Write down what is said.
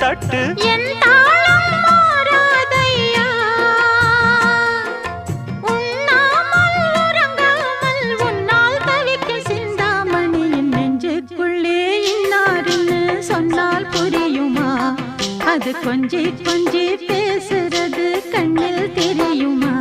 தட்டு என் தாளம் மாறாதையா உண்ணாமல் உறங்காமல் உன்னால் தவிக்க சிந்தாமணி என் நெஞ்சுக்குள்ளே இன்னாருன்னு சொன்னால் புரியுமா அது கொஞ்சி கொஞ்சி பேசுறது கண்ணில் தெரியுமா